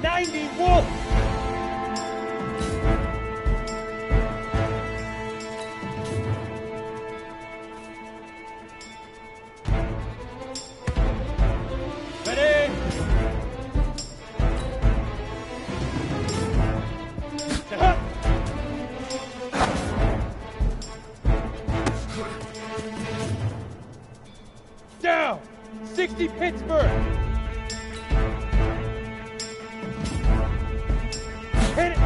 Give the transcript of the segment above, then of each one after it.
90 Wolf! Ready! Set up! Down! 60 Pittsburgh! Hit it!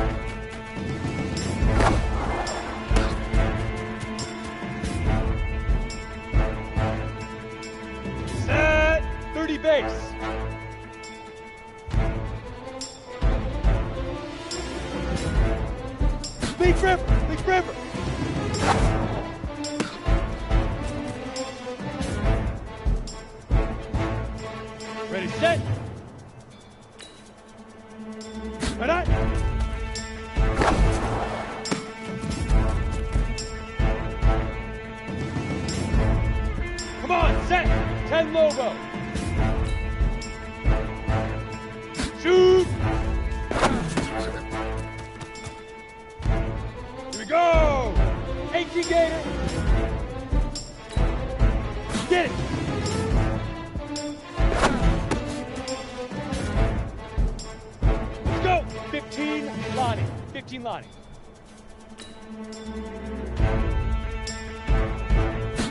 Set! 30 base! Leaf River! Leaf River! Ready, set! Ready! Come on, set! 10 logo! Shoot! Here we go! 18 Gator! Get it! Let's go! 15 Lonnie. 15 Lonnie.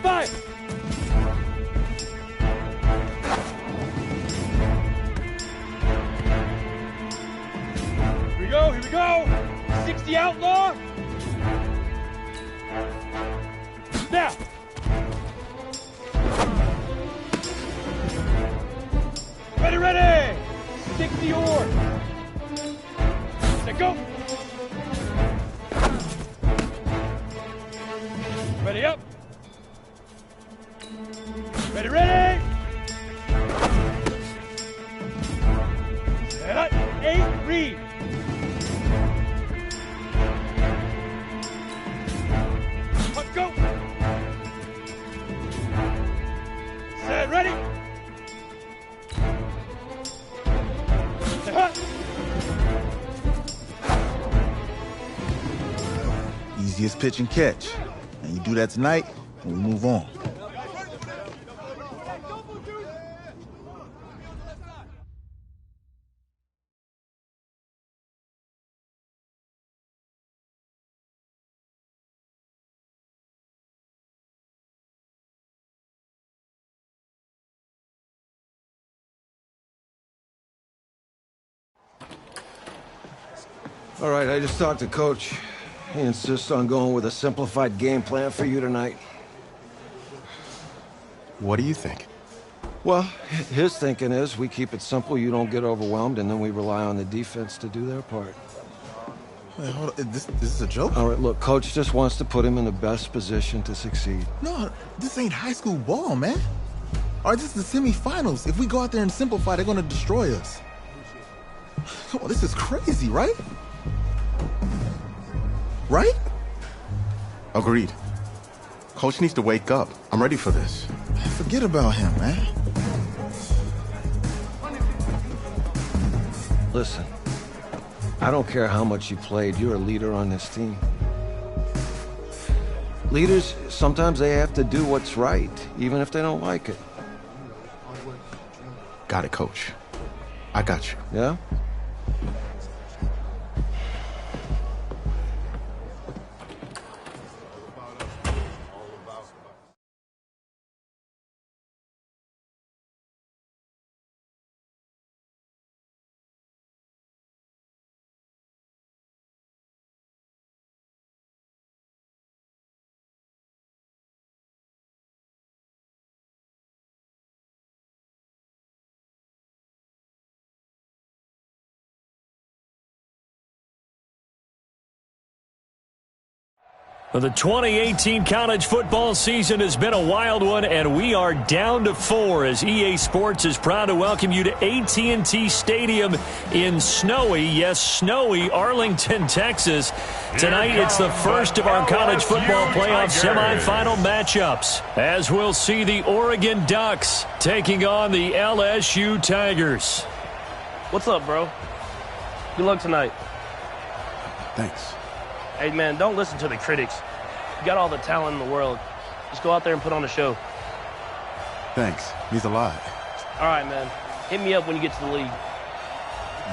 5! Here we go! 60 Outlaw! Now! Ready, ready! 60 Orr! Set, go! Ready, up! Ready, ready! Set up! 8, read! Go! Set, ready! Set, hut! Easiest pitch and catch. And you do that tonight, and we move on. All right, I just talked to Coach. He insists on going with a simplified game plan for you tonight. What do you think? Well, his thinking is we keep it simple, you don't get overwhelmed, and then we rely on the defense to do their part. Wait, hold on. This is a joke? All right, look, Coach just wants to put him in the best position to succeed. No, this ain't high school ball, man. All right, this is the semifinals. If we go out there and simplify, they're going to destroy us. Come on, this is crazy, right? Right? Agreed. Coach needs to wake up. I'm ready for this. Forget about him, man. Listen, I don't care how much you played, you're a leader on this team. Leaders, sometimes they have to do what's right, even if they don't like it. Got it, Coach. I got you. Yeah? Well, the 2018 college football season has been a wild one, and we are down to 4 as EA Sports is proud to welcome you to AT&T Stadium in snowy, yes, snowy Arlington, Texas. Tonight, it's the first of our college football playoff semifinal matchups, as we'll see the Oregon Ducks taking on the LSU Tigers. What's up, bro? Good luck tonight. Thanks. Hey, man, don't listen to the critics. You got all the talent in the world. Just go out there and put on a show. Thanks. Means a lot. All right, man. Hit me up when you get to the league.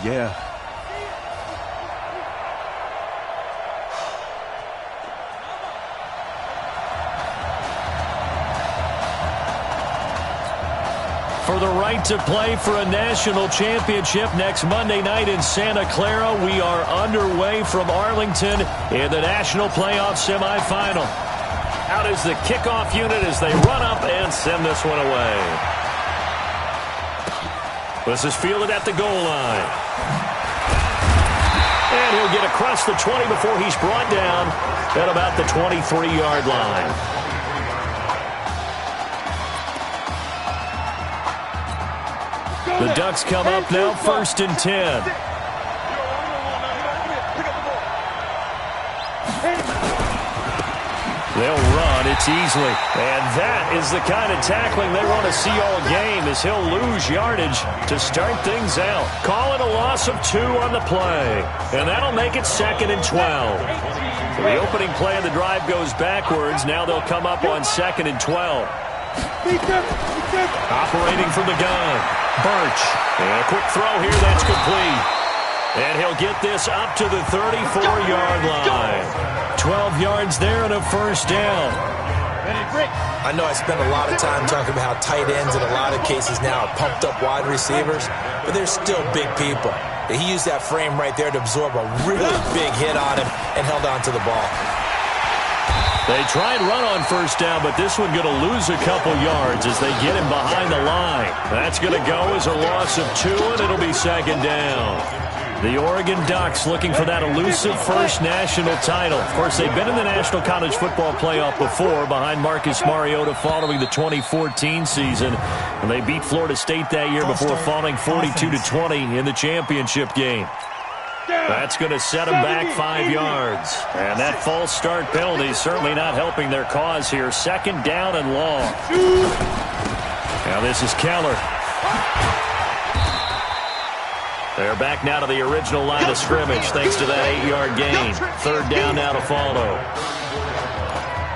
Yeah. For the right to play for a national championship next Monday night in Santa Clara, we are underway from Arlington in the national playoff semifinal. Out is the kickoff unit as they run up and send this one away. This is fielded at the goal line. And he'll get across the 20 before he's brought down at about the 23-yard line. The Ducks come up now, 1st and 10. They'll run. It's easily. And that is the kind of tackling they want to see all game, as he'll lose yardage to start things out. Call it a loss of 2 on the play. And that'll make it 2nd and 12. The opening play of the drive goes backwards. Now they'll come up on 2nd and 12. Operating from the gun, Birch. And a quick throw here, that's complete. And he'll get this up to the 34-yard line. 12 yards there and a 1st down. I know I spend a lot of time talking about how tight ends in a lot of cases now are pumped up wide receivers, but they're still big people. He used that frame right there to absorb a really big hit on him and held on to the ball. They try and run on 1st down, but this one going to lose a couple yards as they get him behind the line. That's going to go as a loss of 2, and it'll be 2nd down. The Oregon Ducks looking for that elusive first national title. Of course, they've been in the National College Football Playoff before behind Marcus Mariota following the 2014 season. And they beat Florida State that year before falling 42-20 in the championship game. That's going to set them back 5 yards. And that false start penalty certainly not helping their cause here. 2nd down and long. Now this is Keller. They're back now to the original line of scrimmage thanks to that 8-yard gain. 3rd down now to follow.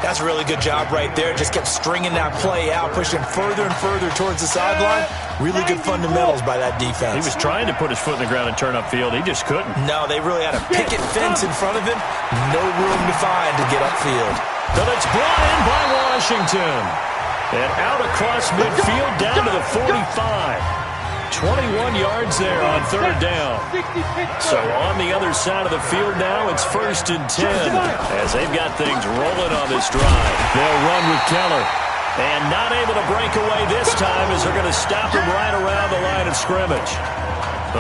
That's a really good job right there. Just kept stringing that play out, pushing further and further towards the sideline. Really good fundamentals by that defense. He was trying to put his foot in the ground and turn upfield. He just couldn't. No, they really had a picket fence in front of him. No room to find to get upfield. But it's brought in by Washington. And out across midfield down to the 45. 21 yards there on 3rd down. So on the other side of the field now, it's 1st and 10 as they've got things rolling on this drive. They'll run with Keller. And not able to break away this time as they're going to stop him right around the line of scrimmage.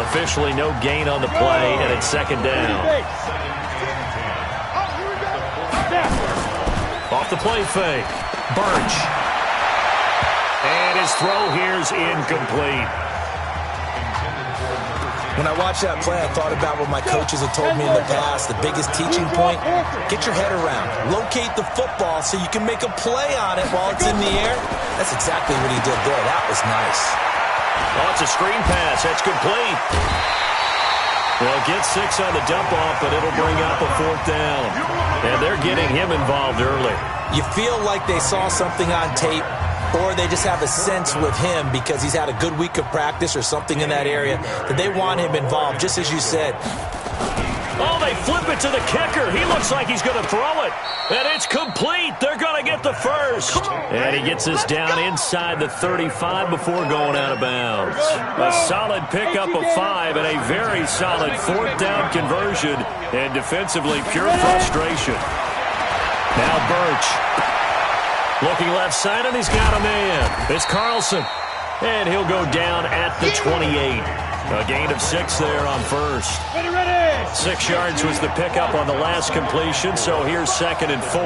Officially no gain on the play, and it's 2nd down. Off the play fake. Birch. And his throw here's incomplete. When I watched that play, I thought about what my coaches had told me in the past. The biggest teaching point, get your head around. Locate the football so you can make a play on it while it's in the air. That's exactly what he did there. That was nice. Oh, it's a screen pass. That's complete. They'll get 6 on the dump-off, but it'll bring up a 4th down. And they're getting him involved early. You feel like they saw something on tape, or they just have a sense with him because he's had a good week of practice or something in that area that they want him involved, just as you said. Oh, they flip it to the kicker. He looks like he's going to throw it. And it's complete. They're going to get the 1st. And he gets us down inside the 35 before going out of bounds. A solid pickup of 5 and a very solid 4th down conversion. And defensively, pure frustration. Now Birch. Looking left side, and he's got a man. It's Carlson. And he'll go down at the 28. A gain of 6 there on 1st. 6 yards was the pickup on the last completion, so here's 2nd and 4.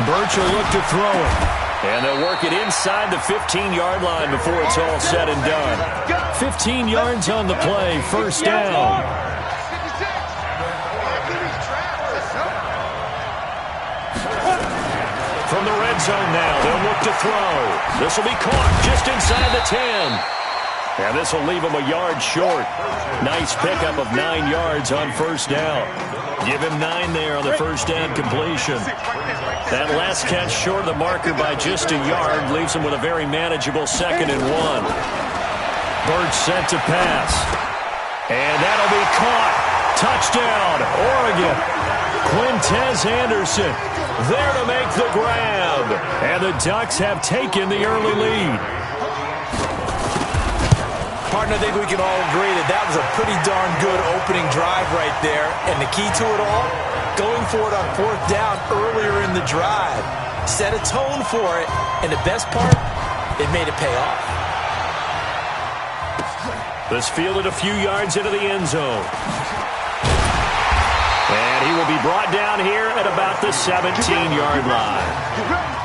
Birch will look to throw it. And they'll work it inside the 15-yard line before it's all said and done. 15 yards on the play, 1st down. From the red zone now, they'll look to throw. This will be caught just inside the 10. And this will leave him a yard short. Nice pickup of 9 yards on first down. Give him 9 there on the first down completion. That last catch short of the marker by just a yard leaves him with a very manageable 2nd and 1. Birch set to pass. And that'll be caught. Touchdown, Oregon. Quintez Anderson there to make the grab. And the Ducks have taken the early lead. Partner, I think we can all agree that that was a pretty darn good opening drive right there. And the key to it all, going for it on 4th down earlier in the drive. Set a tone for it, and the best part, it made it pay off. This fielded a few yards into the end zone. And he will be brought down here at about the 17-yard line.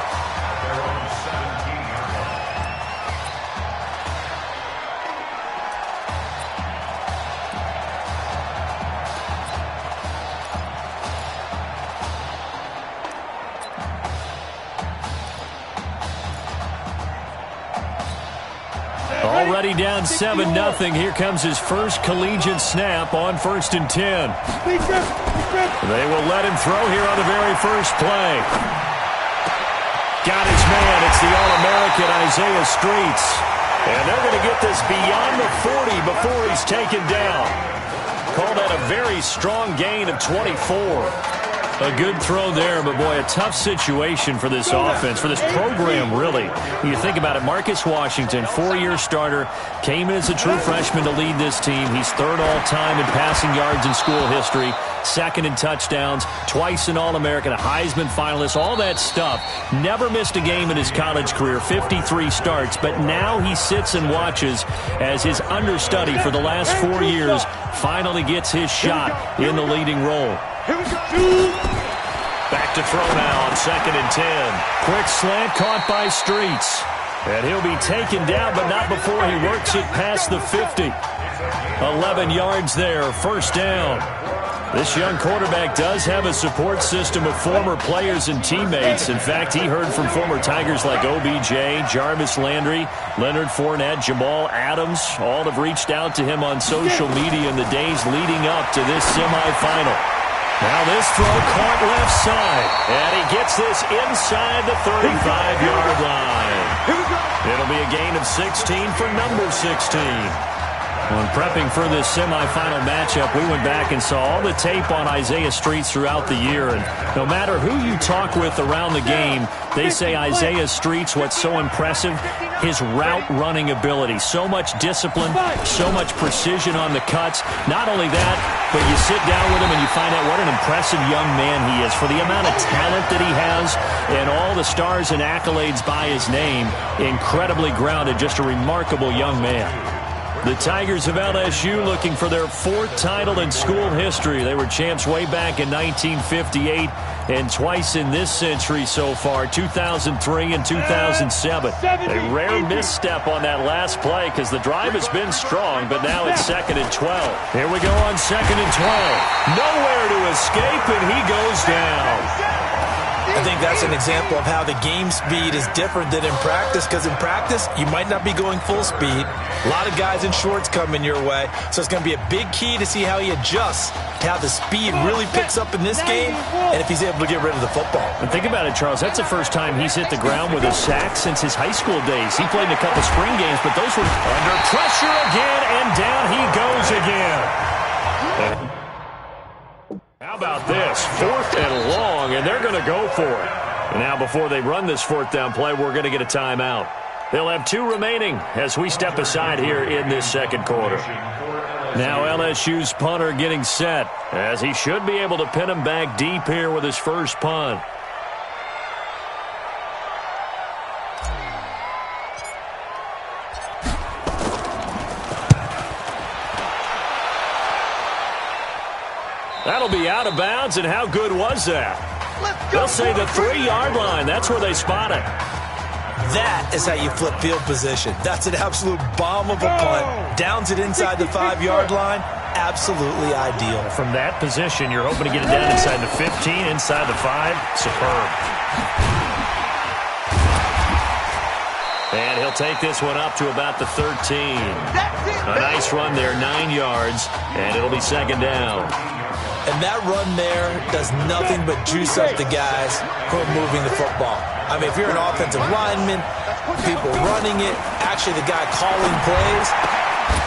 Already down 7-0. Here comes his first collegiate snap on 1st and 10. They will let him throw here on the very first play. Got his man. It's the All-American Isaiah Streets. And they're going to get this beyond the 40 before he's taken down. Call that a very strong gain of 24. A good throw there, but boy, a tough situation for this offense, for this program, really. When you think about it, Marcus Washington, 4-year starter, came in as a true freshman to lead this team. He's 3rd all-time in passing yards in school history, 2nd in touchdowns, twice an All-American, a Heisman finalist, all that stuff. Never missed a game in his college career, 53 starts, but now he sits and watches as his understudy for the last 4 years finally gets his shot in the leading role. Back to throw now on 2nd and 10. Quick slant caught by Streets. And he'll be taken down, but not before he works it past the 50. 11 yards there, 1st down. This young quarterback does have a support system of former players and teammates. In fact, he heard from former Tigers like OBJ, Jarvis Landry, Leonard Fournette, Jamal Adams. All have reached out to him on social media in the days leading up to this semifinal. Now this throw caught left side, and he gets this inside the 35-yard line. It'll be a gain of 16 for number 16. When prepping for this semifinal matchup, we went back and saw all the tape on Isaiah Streets throughout the year. And no matter who you talk with around the game, they say Isaiah Streets, what's so impressive, his route running ability. So much discipline, so much precision on the cuts. Not only that, but you sit down with him and you find out what an impressive young man he is. For the amount of talent that he has and all the stars and accolades by his name, incredibly grounded, just a remarkable young man. The Tigers of LSU looking for their 4th title in school history. They were champs way back in 1958 and twice in this century so far, 2003 and 2007. A rare misstep on that last play because the drive has been strong, but now it's 2nd and 12. Here we go on 2nd and 12. Nowhere to escape, and he goes down. I think that's an example of how the game speed is different than in practice, because in practice, you might not be going full speed. A lot of guys in shorts coming your way, so it's going to be a big key to see how he adjusts to how the speed really picks up in this game and if he's able to get rid of the football. And think about it, Charles. That's the first time he's hit the ground with a sack since his high school days. He played in a couple spring games, but those were under pressure again, and down he goes again. How about this? 4th and long, and they're going to go for it. And now before they run this 4th down play, we're going to get a timeout. They'll have 2 remaining as we step aside here in this 2nd quarter. Now LSU's punter getting set, as he should be able to pin him back deep here with his first punt. That'll be out of bounds, and how good was that? They'll say the 3-yard line. That's where they spot it. That is how you flip field position. That's an absolute bomb of a punt. Downs it inside the 5-yard line. Absolutely ideal. From that position, you're hoping to get it down inside the 15, inside the 5. Superb. And he'll take this one up to about the 13. A nice run there, 9 yards, and it'll be second down. And that run there does nothing but juice up the guys who are moving the football. I mean, if you're an offensive lineman, people running it, actually the guy calling plays,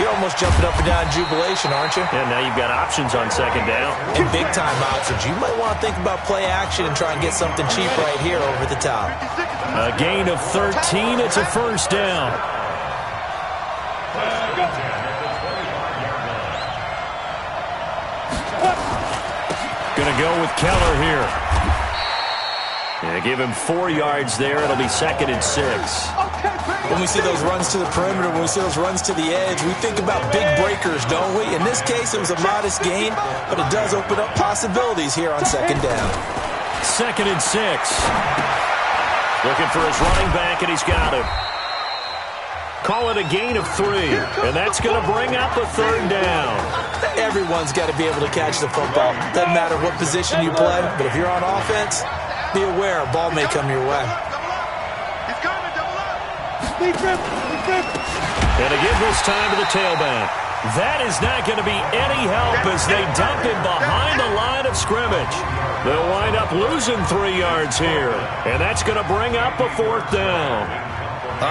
you're almost jumping up and down in jubilation, aren't you? And now you've got options on second down. And big-time options. You might want to think about play action and try and get something cheap right here over the top. A gain of 13. It's a first down. Going to go with Keller here. Yeah, give him 4 yards there. It'll be second and 6. When we see those runs to the perimeter, when we see those runs to the edge, we think about big breakers, don't we? In this case, it was a modest gain, but it does open up possibilities here on second down. Second and 6. Looking for his running back, and he's got him. Call it a gain of 3, and that's going to bring up a third down. Everyone's got to be able to catch the football. Doesn't matter what position you play, but if you're on offense, be aware a ball may come your way. And again this time to the tailback. That is not going to be any help as they dump him behind the line of scrimmage. They'll wind up losing 3 yards here, and that's going to bring up a fourth down.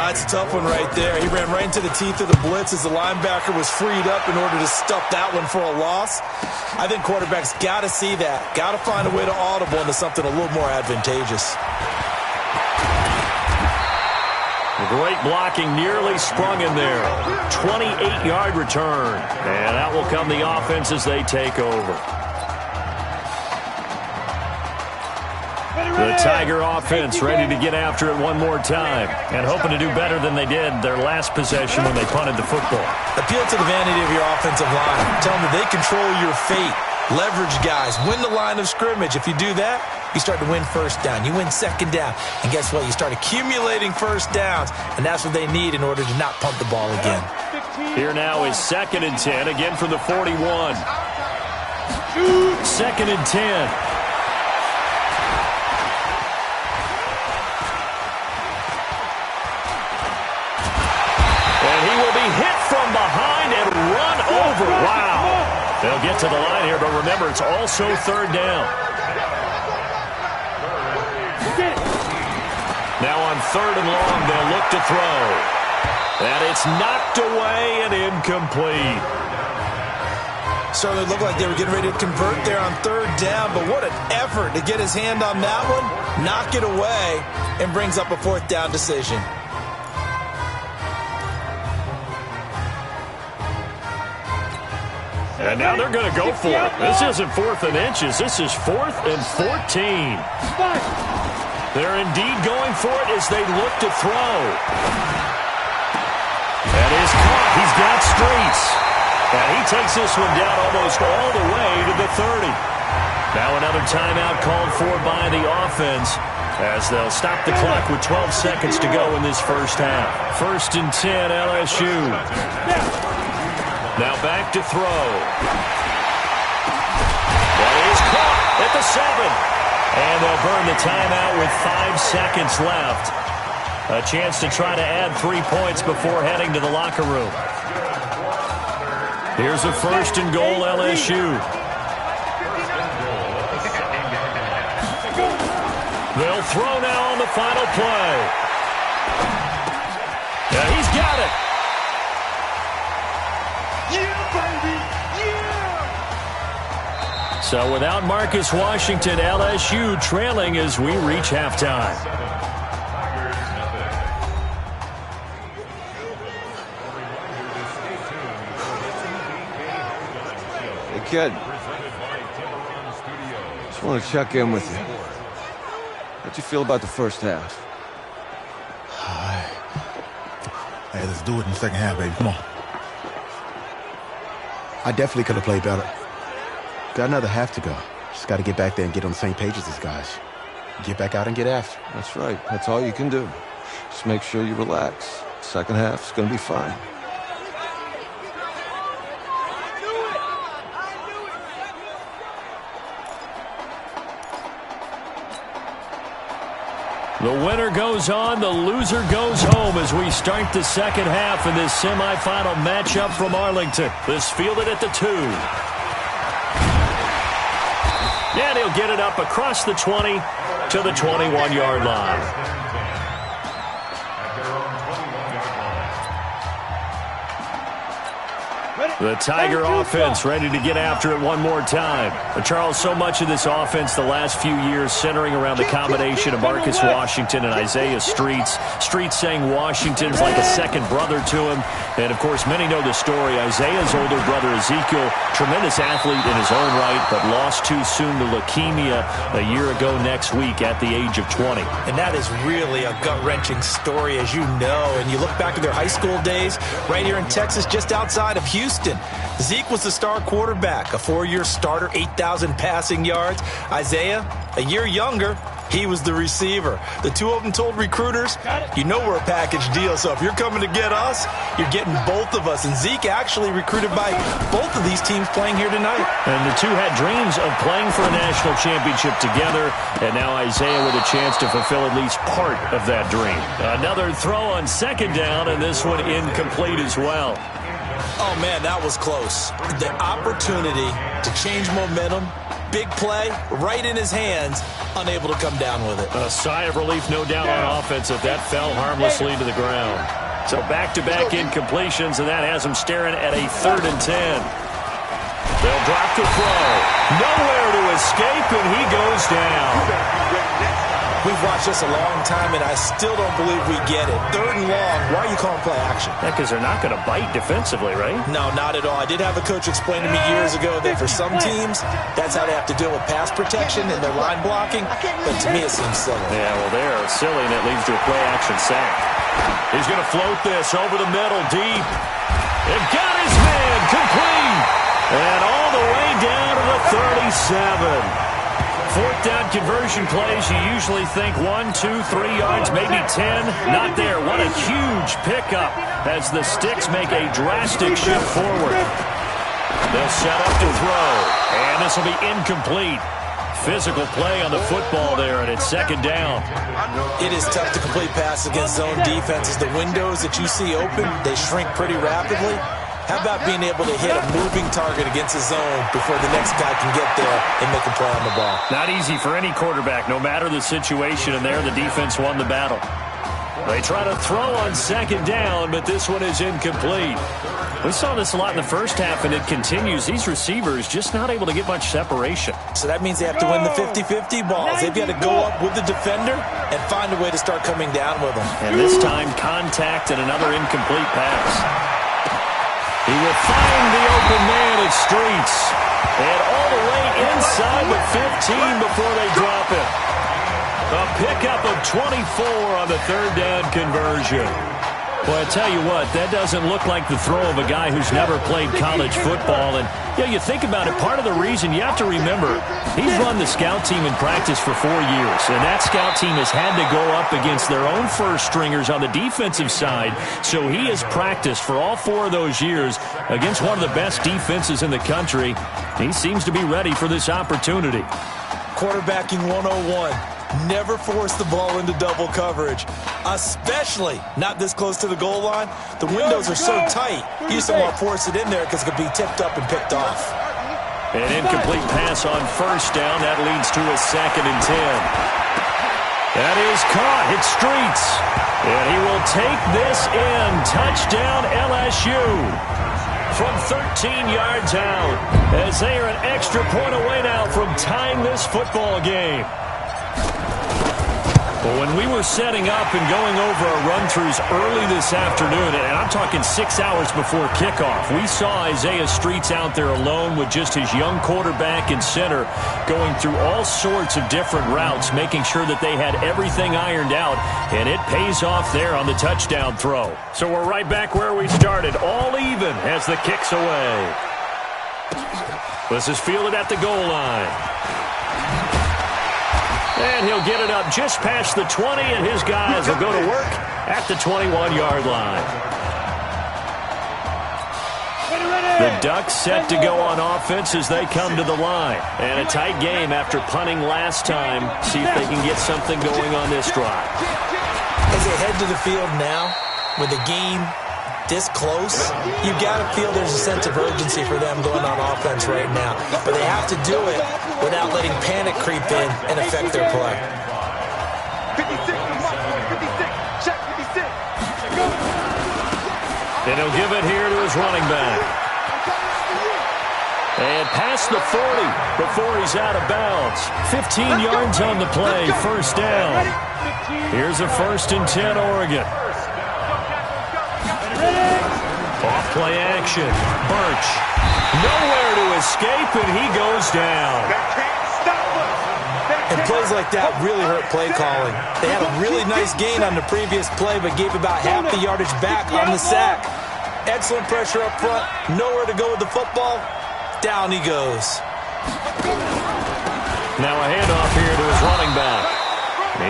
It's a tough one right there. He ran right into the teeth of the blitz as the linebacker was freed up in order to stuff that one for a loss. I think quarterbacks got to see that, got to find a way to audible into something a little more advantageous. Great blocking, nearly sprung in there. 28-yard return, and that will come the offense as they take over. The Tiger offense ready to get after it one more time and hoping to do better than they did their last possession when they punted the football. Appeal to the vanity of your offensive line. Tell them that they control your fate. Leverage guys. Win the line of scrimmage. If you do that, you start to win first down. You win second down. And guess what? You start accumulating first downs, and that's what they need in order to not pump the ball again. Here now is second and 10, again from the 41. Second and 10. From behind and run over. Wow. They'll get to the line here, but remember, it's also third down. Now on third and long, they'll look to throw. And it's knocked away and incomplete. Certainly looked like they were getting ready to convert there on third down, but what an effort to get his hand on that one, knock it away, and brings up a fourth down decision. And now they're going to go for it. This isn't 4th and inches. This is 4th and 14. They're indeed going for it as they look to throw. That is caught. He's got streets. And he takes this one down almost all the way to the 30. Now another timeout called for by the offense as they'll stop the clock with 12 seconds to go in this first half. 1st and 10, LSU. Now back to throw. That is caught at the 7. And they'll burn the timeout with 5 seconds left. A chance to try to add 3 points before heading to the locker room. Here's a 1st and goal, LSU. They'll throw now on the final play. Yeah, he's got it. So without Marcus Washington, LSU trailing as we reach halftime. Hey, kid. Just want to check in with you. How'd you feel about the first half? Hey, let's do it in the second half, baby. Come on. I definitely could have played better. Got another half to go. Just got to get back there and get on the same page as these guys. Get back out and get after. That's right. That's all you can do. Just make sure you relax. Second half's going to be fine. The winner goes on, the loser goes home as we start the second half in this semifinal matchup from Arlington. This fielded at the 2. And he'll get it up across the 20 to the 21-yard line. The Tiger offense ready to get after it one more time. But Charles, so much of this offense the last few years centering around the combination of Marcus Washington and Isaiah Streets. Streets saying Washington's like a second brother to him. And, of course, many know the story. Isaiah's older brother, Ezekiel, tremendous athlete in his own right, but lost too soon to leukemia a year ago next week at the age of 20. And that is really a gut-wrenching story, as you know. And you look back at their high school days right here in Texas, just outside of Houston. Zeke was the star quarterback, a 4-year starter, 8,000 passing yards. Isaiah, a year younger, he was the receiver. The two of them told recruiters, you know we're a package deal, so if you're coming to get us, you're getting both of us. And Zeke actually recruited by both of these teams playing here tonight. And the two had dreams of playing for a national championship together, and now Isaiah with a chance to fulfill at least part of that dream. Another throw on second down, and this one incomplete as well. Oh, man, that was close. The opportunity to change momentum, big play, right in his hands, unable to come down with it. A sigh of relief, no doubt, on offense if that fell harmlessly to the ground. So back-to-back incompletions, and that has him staring at a 3rd and 10. They'll drop the throw. Nowhere to escape, and he goes down. We've watched this a long time, and I still don't believe we get it. 3rd and long, why are you calling play action? Yeah, because they're not going to bite defensively, right? No, not at all. I did have a coach explain to me years ago that for some teams, that's how they have to deal with pass protection and their line blocking, but to me it seems silly. Yeah, well, they're silly, and it leads to a play-action sack. He's going to float this over the middle, deep. And got his man, complete. And all the way down to the 37. 4th down conversion plays, you usually think 1, 2, 3 yards, maybe 10. Not there. What a huge pickup as the Sticks make a drastic shift forward. They'll set up to throw, and this will be incomplete. Physical play on the football there, and it's 2nd down. It is tough to complete passes against zone defenses. The windows that you see open, they shrink pretty rapidly. How about being able to hit a moving target against a zone before the next guy can get there and make a play on the ball? Not easy for any quarterback, no matter the situation, and there the defense won the battle. They try to throw on 2nd down, but this one is incomplete. We saw this a lot in the first half, and it continues. These receivers just not able to get much separation. So that means they have to win the 50-50 balls. They've got to go up with the defender and find a way to start coming down with them. And this time, contact and another incomplete pass. He will find the open man at Streets. And all the way inside the 15 before they drop it. A pickup of 24 on the 3rd down conversion. Well, I tell you what, that doesn't look like the throw of a guy who's never played college football. And, you think about it, part of the reason you have to remember, he's run the scout team in practice for 4 years. And that scout team has had to go up against their own first stringers on the defensive side. So he has practiced for all 4 of those years against one of the best defenses in the country. He seems to be ready for this opportunity. Quarterbacking 101. Never force the ball into double coverage, especially not this close to the goal line. The windows are so tight, you just don't want to force it in there because it could be tipped up and picked off. An incomplete pass on 1st down. That leads to a 2nd and 10. That is caught. It's Streets. And he will take this in. Touchdown LSU. From 13 yards out, as they are an extra point away now from tying this football game. But when we were setting up and going over our run-throughs early this afternoon, and I'm talking 6 hours before kickoff, we saw Isaiah Streets out there alone with just his young quarterback and center going through all sorts of different routes, making sure that they had everything ironed out, and it pays off there on the touchdown throw. So we're right back where we started, all even as the kick's away. This is fielded at the goal line. And he'll get it up just past the 20, and his guys will go to work at the 21-yard line. The Ducks set to go on offense as they come to the line. And a tight game after punting last time. See if they can get something going on this drive. As they head to the field now, with the game this close, you got to feel there's a sense of urgency for them going on offense right now. But they have to do it without letting panic creep in and affect their play. 56, check 56. And he'll give it here to his running back. And past the 40 before he's out of bounds. 15 yards on the play, first down. Here's a 1st and 10, Oregon. Off play action. Birch. Nowhere to escape, and he goes down. And plays like that really hurt play calling. They had a really nice gain on the previous play, but gave about half the yardage back on the sack. Excellent pressure up front. Nowhere to go with the football. Down he goes. Now a handoff here to his running back.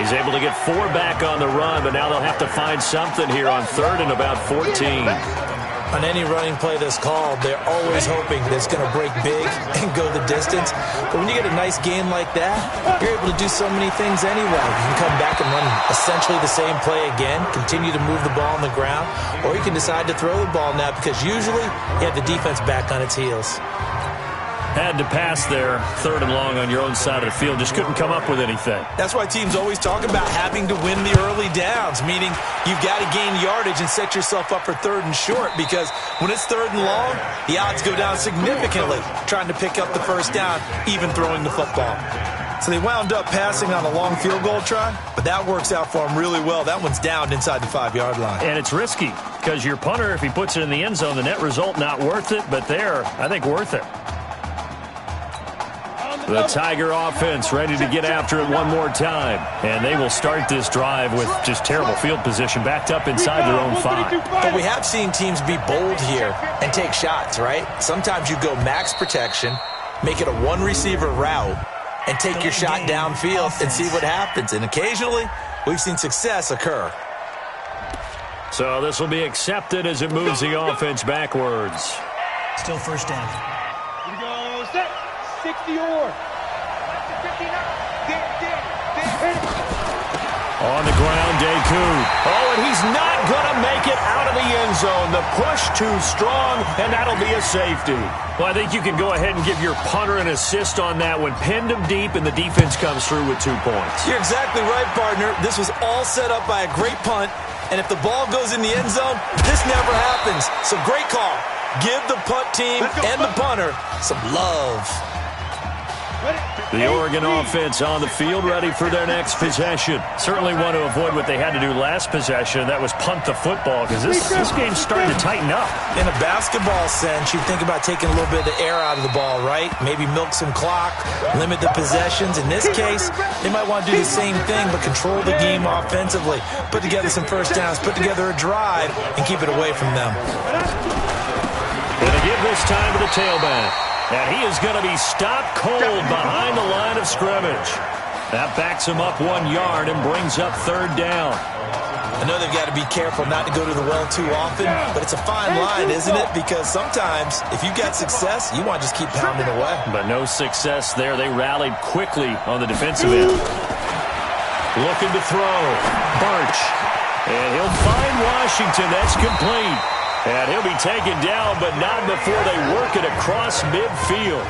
He's able to get 4 back on the run, but now they'll have to find something here on 3rd and about 14. On any running play that's called, they're always hoping that it's going to break big and go the distance. But when you get a nice gain like that, you're able to do so many things anyway. You can come back and run essentially the same play again, continue to move the ball on the ground, or you can decide to throw the ball now because usually you have the defense back on its heels. Had to pass there, 3rd and long on your own side of the field. Just couldn't come up with anything. That's why teams always talk about having to win the early downs, meaning you've got to gain yardage and set yourself up for 3rd and short, because when it's 3rd and long, the odds go down significantly trying to pick up the first down, even throwing the football. So they wound up passing on a long field goal try, but that works out for them really well. That one's down inside the 5-yard line. And it's risky because your punter, if he puts it in the end zone, the net result not worth it, but there, I think worth it. The Tiger offense ready to get after it one more time. And they will start this drive with just terrible field position, backed up inside their own 5. But we have seen teams be bold here and take shots, right? Sometimes you go max protection, make it a one-receiver route, and take your shot downfield and see what happens. And occasionally, we've seen success occur. So this will be accepted as it moves the offense backwards. Still first down. Here we go, set. 60 or. On the ground, Deku. Oh, and he's not going to make it out of the end zone. The push too strong, and that'll be a safety. Well, I think you can go ahead and give your punter an assist on that one. Pinned him deep, and the defense comes through with 2 points. You're exactly right, partner. This was all set up by a great punt, and if the ball goes in the end zone, this never happens. So great call. Give the punt team and the punter some love. The Oregon offense on the field, ready for their next possession. Certainly want to avoid what they had to do last possession. That was punt the football, because this game's starting to tighten up. In a basketball sense, you think about taking a little bit of the air out of the ball, right? Maybe milk some clock, limit the possessions. In this case, they might want to do the same thing, but control the game offensively. Put together some first downs, put together a drive, and keep it away from them. Going to give this time to the tailback. And he is going to be stopped cold behind the line of scrimmage. That backs him up 1 yard and brings up 3rd down. I know they've got to be careful not to go to the well too often, but it's a fine line, isn't it? Because sometimes, if you've got success, you want to just keep pounding away. But no success there. They rallied quickly on the defensive end. Looking to throw. Birch. And he'll find Washington. That's complete. And he'll be taken down, but not before they work it across midfield.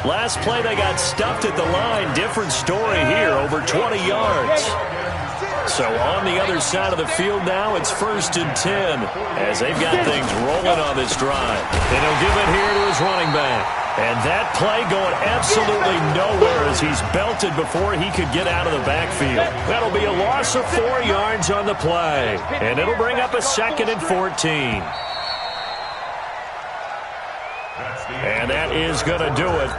Last play, they got stuffed at the line. Different story here, over 20 yards. So on the other side of the field now, it's 1st and 10 as they've got things rolling on this drive. And he'll give it here to his running back. And that play going absolutely nowhere as he's belted before he could get out of the backfield. That'll be a loss of 4 yards on the play. And it'll bring up a 2nd and 14. And that is going to do it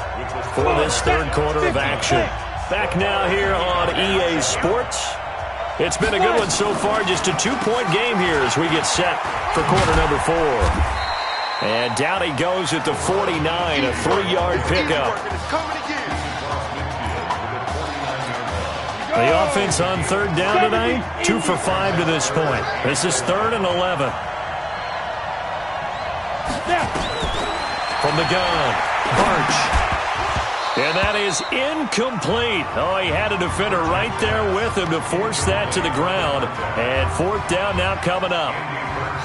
for this 3rd quarter of action. Back now here on EA Sports. It's been a good one so far. Just a 2-point game here as we get set for quarter number 4. And down he goes at the 49, a 3-yard pickup. The offense on 3rd down tonight, 2 for 5 to this point. This is 3rd and 11. from the gun. Birch. And that is incomplete. Oh, he had a defender right there with him to force that to the ground. And fourth down now coming up.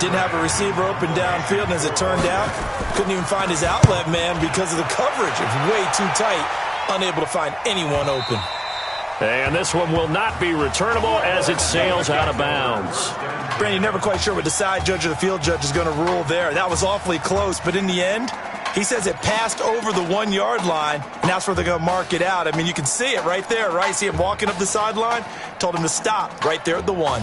Didn't have a receiver open downfield, and as it turned out, couldn't even find his outlet man because of the coverage. It's way too tight, unable to find anyone open. And this one will not be returnable as it sails out of bounds. Brandon, you're never quite sure what the side judge or the field judge is going to rule there. That was awfully close, but in the end, he says it passed over the 1 yard line, and that's where they're going to mark it out. I mean, you can see it right there, right? See him walking up the sideline? Told him to stop right there at the 1.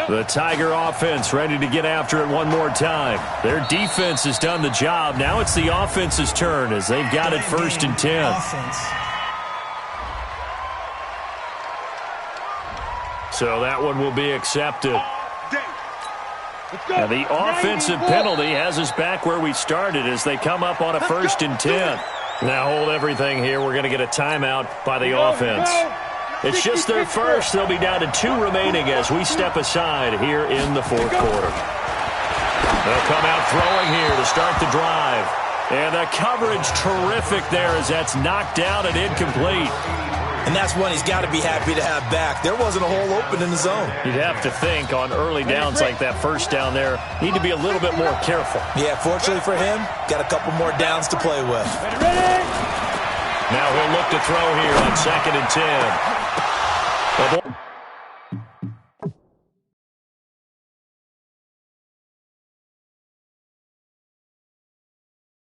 The Tiger offense ready to get after it one more time. Their defense has done the job. Now it's the offense's turn as they've got it 1st and 10. So that one will be accepted. Now the offensive penalty has us back where we started as they come up on a 1st and 10. Now hold everything here. We're going to get a timeout by the offense. It's just their first. They'll be down to 2 remaining as we step aside here in the 4th quarter. They'll come out throwing here to start the drive. And the coverage terrific there as that's knocked down and incomplete. And that's one he's got to be happy to have back. There wasn't a hole open in the zone. You'd have to think on early downs like that first down there, need to be a little bit more careful. Yeah, fortunately for him, got a couple more downs to play with. Now he'll look to throw here on 2nd and 10.